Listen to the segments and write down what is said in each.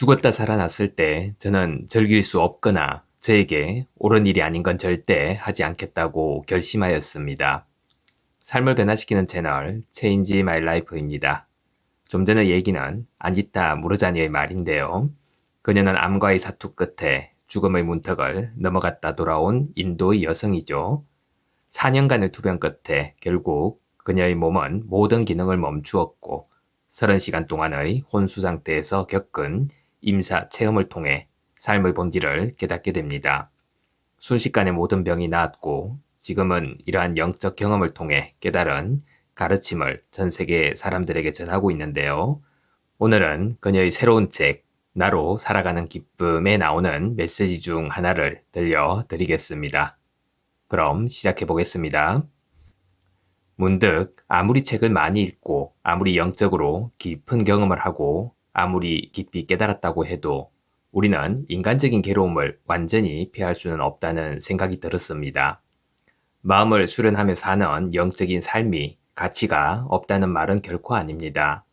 죽었다 살아났을 때 저는 즐길 수 없거나 저에게 옳은 일이 아닌 건 절대 하지 않겠다고 결심하였습니다. 삶을 변화시키는 채널 Change My Life입니다. 좀 전의 얘기는 안지타 무르자니의 말인데요. 그녀는 암과의 사투 끝에 죽음의 문턱을 넘어갔다 돌아온 인도의 여성이죠. 4년간의 투병 끝에 결국 그녀의 몸은 모든 기능을 멈추었고 30시간 동안의 혼수 상태에서 겪은 임사 체험을 통해 삶의 본질을 깨닫게 됩니다. 순식간에 모든 병이 나았고 지금은 이러한 영적 경험을 통해 깨달은 가르침을 전 세계 사람들에게 전하고 있는데요. 오늘은 그녀의 새로운 책 나로 살아가는 기쁨에 나오는 메시지 중 하나를 들려드리겠습니다. 그럼 시작해 보겠습니다. 문득 아무리 책을 많이 읽고 아무리 영적으로 깊은 경험을 하고 아무리 깊이 깨달았다고 해도 우리는 인간적인 괴로움을 완전히 피할 수는 없다는 생각이 들었습니다. 마음을 수련하며 사는 영적인 삶이 가치가 없다는 말은 결코 아닙니다.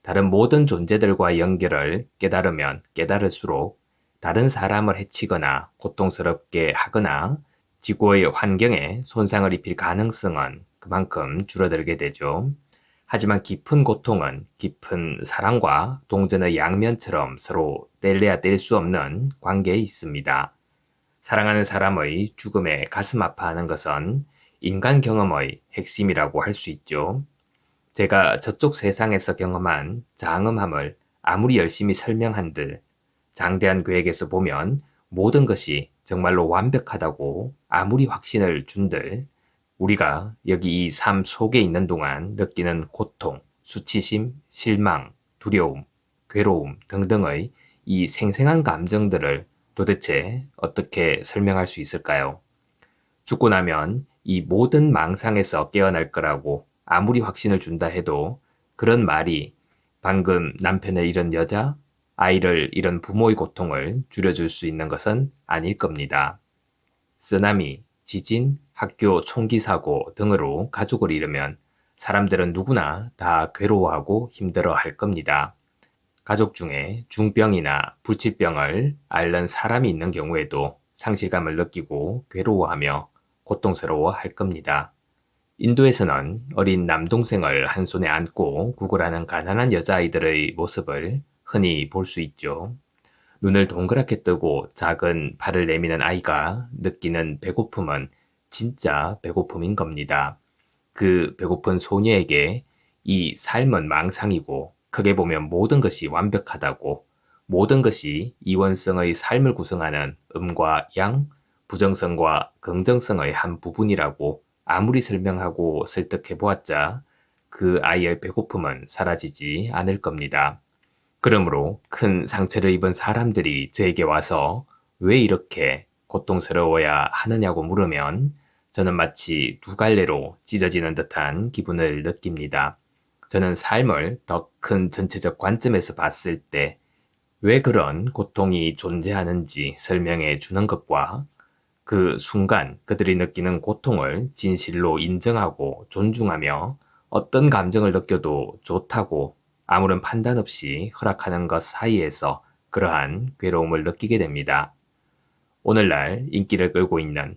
다른 모든 존재들과 연결을 깨달으면 깨달을수록 다른 사람을 해치거나 고통스럽게 하거나 지구의 환경에 손상을 입힐 가능성은 그만큼 줄어들게 되죠. 하지만 깊은 고통은 깊은 사랑과 동전의 양면처럼 서로 뗄래야 뗄 수 없는 관계에 있습니다. 사랑하는 사람의 죽음에 가슴 아파하는 것은 인간 경험의 핵심이라고 할 수 있죠. 제가 저쪽 세상에서 경험한 장엄함을 아무리 열심히 설명한들 장대한 계획에서 보면 모든 것이 정말로 완벽하다고 아무리 확신을 준들 우리가 여기 이 삶 속에 있는 동안 느끼는 고통, 수치심, 실망, 두려움, 괴로움 등등의 이 생생한 감정들을 도대체 어떻게 설명할 수 있을까요? 죽고 나면 이 모든 망상에서 깨어날 거라고 아무리 확신을 준다 해도 그런 말이 방금 남편을 잃은 여자, 아이를 잃은 부모의 고통을 줄여줄 수 있는 것은 아닐 겁니다. 쓰나미, 지진, 학교 총기 사고 등으로 가족을 잃으면 사람들은 누구나 다 괴로워하고 힘들어 할 겁니다. 가족 중에 중병이나 불치병을 앓는 사람이 있는 경우에도 상실감을 느끼고 괴로워하며 고통스러워 할 겁니다. 인도에서는 어린 남동생을 한 손에 안고 구걸하는 가난한 여자아이들의 모습을 흔히 볼 수 있죠. 눈을 동그랗게 뜨고 작은 발을 내미는 아이가 느끼는 배고픔은 진짜 배고픔인 겁니다. 그 배고픈 소녀에게 이 삶은 망상이고 크게 보면 모든 것이 완벽하다고 모든 것이 이원성의 삶을 구성하는 음과 양, 부정성과 긍정성의 한 부분이라고 아무리 설명하고 설득해 보았자 그 아이의 배고픔은 사라지지 않을 겁니다. 그러므로 큰 상처를 입은 사람들이 저에게 와서 왜 이렇게 고통스러워야 하느냐고 물으면 저는 마치 두 갈래로 찢어지는 듯한 기분을 느낍니다. 저는 삶을 더 큰 전체적 관점에서 봤을 때 왜 그런 고통이 존재하는지 설명해 주는 것과 그 순간 그들이 느끼는 고통을 진실로 인정하고 존중하며 어떤 감정을 느껴도 좋다고 아무런 판단 없이 허락하는 것 사이에서 그러한 괴로움을 느끼게 됩니다. 오늘날 인기를 끌고 있는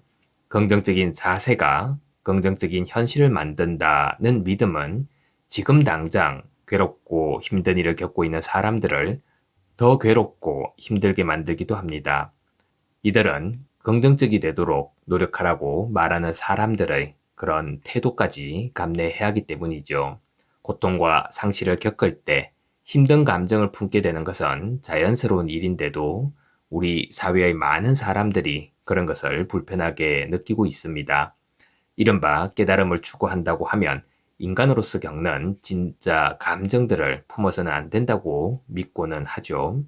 긍정적인 자세가 긍정적인 현실을 만든다는 믿음은 지금 당장 괴롭고 힘든 일을 겪고 있는 사람들을 더 괴롭고 힘들게 만들기도 합니다. 이들은 긍정적이 되도록 노력하라고 말하는 사람들의 그런 태도까지 감내해야 하기 때문이죠. 고통과 상실을 겪을 때 힘든 감정을 품게 되는 것은 자연스러운 일인데도 우리 사회의 많은 사람들이 그런 것을 불편하게 느끼고 있습니다. 이른바 깨달음을 추구한다고 하면 인간으로서 겪는 진짜 감정들을 품어서는 안 된다고 믿고는 하죠.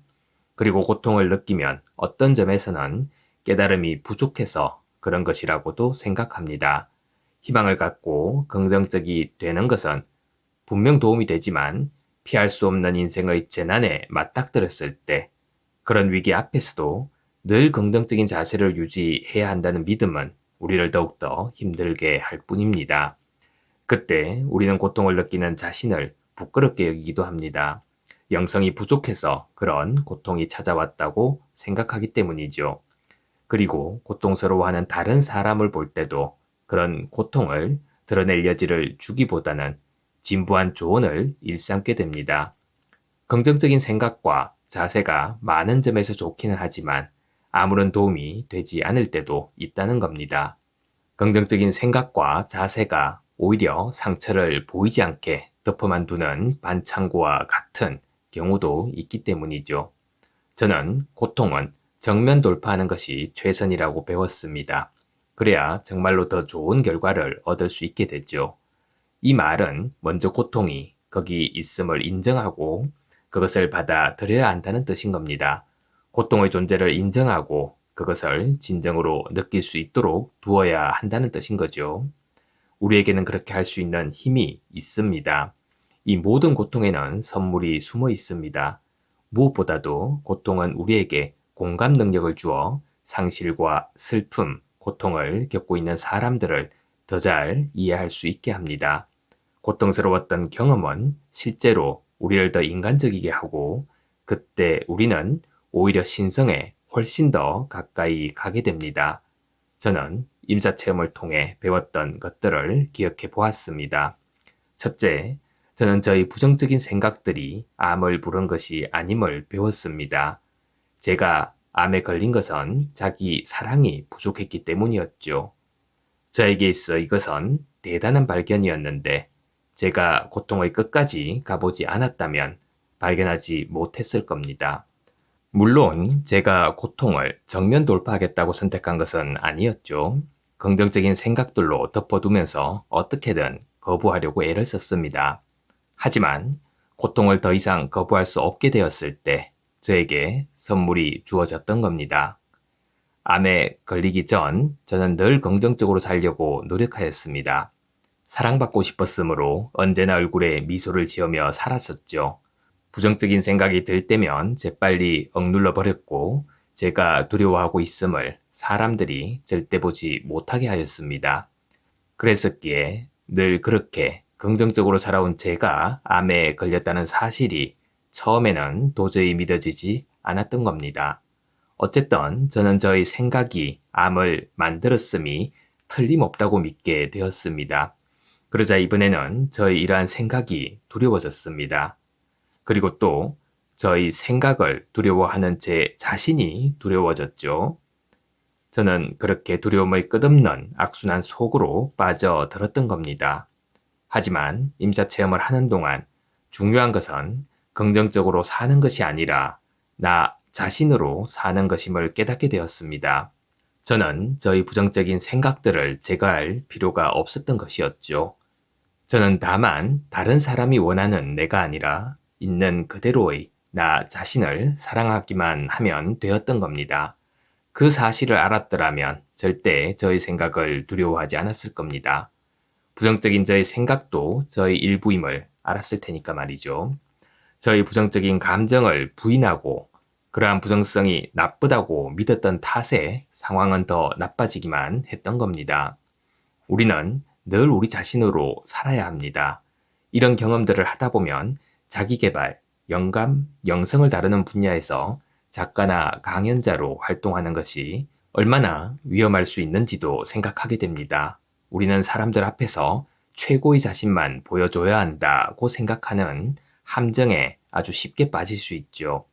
그리고 고통을 느끼면 어떤 점에서는 깨달음이 부족해서 그런 것이라고도 생각합니다. 희망을 갖고 긍정적이 되는 것은 분명 도움이 되지만 피할 수 없는 인생의 재난에 맞닥뜨렸을 때 그런 위기 앞에서도 늘 긍정적인 자세를 유지해야 한다는 믿음은 우리를 더욱더 힘들게 할 뿐입니다. 그때 우리는 고통을 느끼는 자신을 부끄럽게 여기기도 합니다. 영성이 부족해서 그런 고통이 찾아왔다고 생각하기 때문이죠. 그리고 고통스러워하는 다른 사람을 볼 때도 그런 고통을 드러낼 여지를 주기보다는 진부한 조언을 일삼게 됩니다. 긍정적인 생각과 자세가 많은 점에서 좋기는 하지만 아무런 도움이 되지 않을 때도 있다는 겁니다. 긍정적인 생각과 자세가 오히려 상처를 보이지 않게 덮어만 두는 반창고와 같은 경우도 있기 때문이죠. 저는 고통은 정면 돌파하는 것이 최선이라고 배웠습니다. 그래야 정말로 더 좋은 결과를 얻을 수 있게 되죠. 이 말은 먼저 고통이 거기 있음을 인정하고 그것을 받아들여야 한다는 뜻인 겁니다. 고통의 존재를 인정하고 그것을 진정으로 느낄 수 있도록 두어야 한다는 뜻인 거죠. 우리에게는 그렇게 할 수 있는 힘이 있습니다. 이 모든 고통에는 선물이 숨어 있습니다. 무엇보다도 고통은 우리에게 공감 능력을 주어 상실과 슬픔, 고통을 겪고 있는 사람들을 더 잘 이해할 수 있게 합니다. 고통스러웠던 경험은 실제로 우리를 더 인간적이게 하고 그때 우리는 오히려 신성에 훨씬 더 가까이 가게 됩니다. 저는 임사체험을 통해 배웠던 것들을 기억해 보았습니다. 첫째, 저는 저희 부정적인 생각들이 암을 부른 것이 아님을 배웠습니다. 제가 암에 걸린 것은 자기 사랑이 부족했기 때문이었죠. 저에게 있어 이것은 대단한 발견이었는데 제가 고통의 끝까지 가보지 않았다면 발견하지 못했을 겁니다. 물론 제가 고통을 정면 돌파하겠다고 선택한 것은 아니었죠. 긍정적인 생각들로 덮어두면서 어떻게든 거부하려고 애를 썼습니다. 하지만 고통을 더 이상 거부할 수 없게 되었을 때 저에게 선물이 주어졌던 겁니다. 암에 걸리기 전 저는 늘 긍정적으로 살려고 노력하였습니다. 사랑받고 싶었으므로 언제나 얼굴에 미소를 지으며 살았었죠. 부정적인 생각이 들 때면 재빨리 억눌러 버렸고 제가 두려워하고 있음을 사람들이 절대 보지 못하게 하였습니다. 그랬었기에 늘 그렇게 긍정적으로 살아온 제가 암에 걸렸다는 사실이 처음에는 도저히 믿어지지 않았던 겁니다. 어쨌든 저는 저의 생각이 암을 만들었음이 틀림없다고 믿게 되었습니다. 그러자 이번에는 저의 이러한 생각이 두려워졌습니다. 그리고 또 저의 생각을 두려워하는 제 자신이 두려워졌죠. 저는 그렇게 두려움의 끝없는 악순환 속으로 빠져들었던 겁니다. 하지만 임사체험을 하는 동안 중요한 것은 긍정적으로 사는 것이 아니라 나 자신으로 사는 것임을 깨닫게 되었습니다. 저는 저희 부정적인 생각들을 제거할 필요가 없었던 것이었죠. 저는 다만 다른 사람이 원하는 내가 아니라 있는 그대로의 나 자신을 사랑하기만 하면 되었던 겁니다. 그 사실을 알았더라면 절대 저의 생각을 두려워하지 않았을 겁니다. 부정적인 저의 생각도 저의 일부임을 알았을 테니까 말이죠. 저의 부정적인 감정을 부인하고 그러한 부정성이 나쁘다고 믿었던 탓에 상황은 더 나빠지기만 했던 겁니다. 우리는 늘 우리 자신으로 살아야 합니다. 이런 경험들을 하다 보면 자기계발, 영감, 영성을 다루는 분야에서 작가나 강연자로 활동하는 것이 얼마나 위험할 수 있는지도 생각하게 됩니다. 우리는 사람들 앞에서 최고의 자신만 보여줘야 한다고 생각하는 함정에 아주 쉽게 빠질 수 있죠.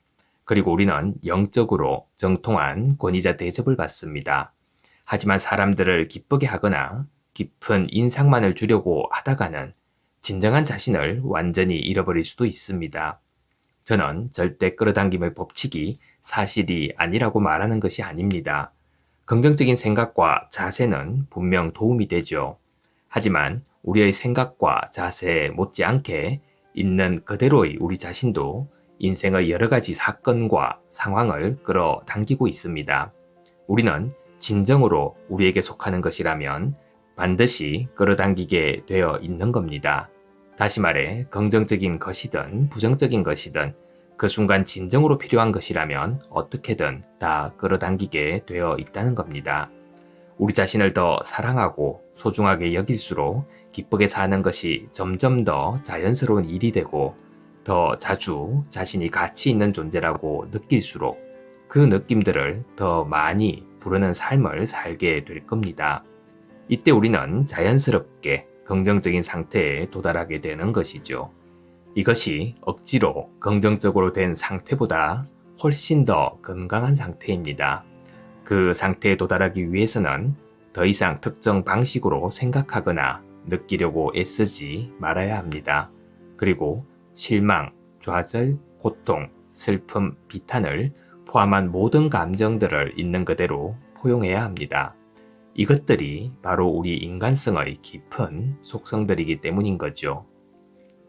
그리고 우리는 영적으로 정통한 권위자 대접을 받습니다. 하지만 사람들을 기쁘게 하거나 깊은 인상만을 주려고 하다가는 진정한 자신을 완전히 잃어버릴 수도 있습니다. 저는 절대 끌어당김의 법칙이 사실이 아니라고 말하는 것이 아닙니다. 긍정적인 생각과 자세는 분명 도움이 되죠. 하지만 우리의 생각과 자세에 못지않게 있는 그대로의 우리 자신도 인생의 여러 가지 사건과 상황을 끌어당기고 있습니다. 우리는 진정으로 우리에게 속하는 것이라면 반드시 끌어당기게 되어 있는 겁니다. 다시 말해 긍정적인 것이든 부정적인 것이든 그 순간 진정으로 필요한 것이라면 어떻게든 다 끌어당기게 되어 있다는 겁니다. 우리 자신을 더 사랑하고 소중하게 여길수록 기쁘게 사는 것이 점점 더 자연스러운 일이 되고 더 자주 자신이 가치 있는 존재라고 느낄수록 그 느낌들을 더 많이 부르는 삶을 살게 될 겁니다. 이때 우리는 자연스럽게 긍정적인 상태에 도달하게 되는 것이죠. 이것이 억지로 긍정적으로 된 상태보다 훨씬 더 건강한 상태입니다. 그 상태에 도달하기 위해서는 더 이상 특정 방식으로 생각하거나 느끼려고 애쓰지 말아야 합니다. 그리고 실망, 좌절, 고통, 슬픔, 비탄을 포함한 모든 감정들을 있는 그대로 포용해야 합니다. 이것들이 바로 우리 인간성의 깊은 속성들이기 때문인 거죠.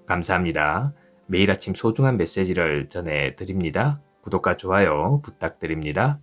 감사합니다. 매일 아침 소중한 메시지를 전해드립니다. 구독과 좋아요 부탁드립니다.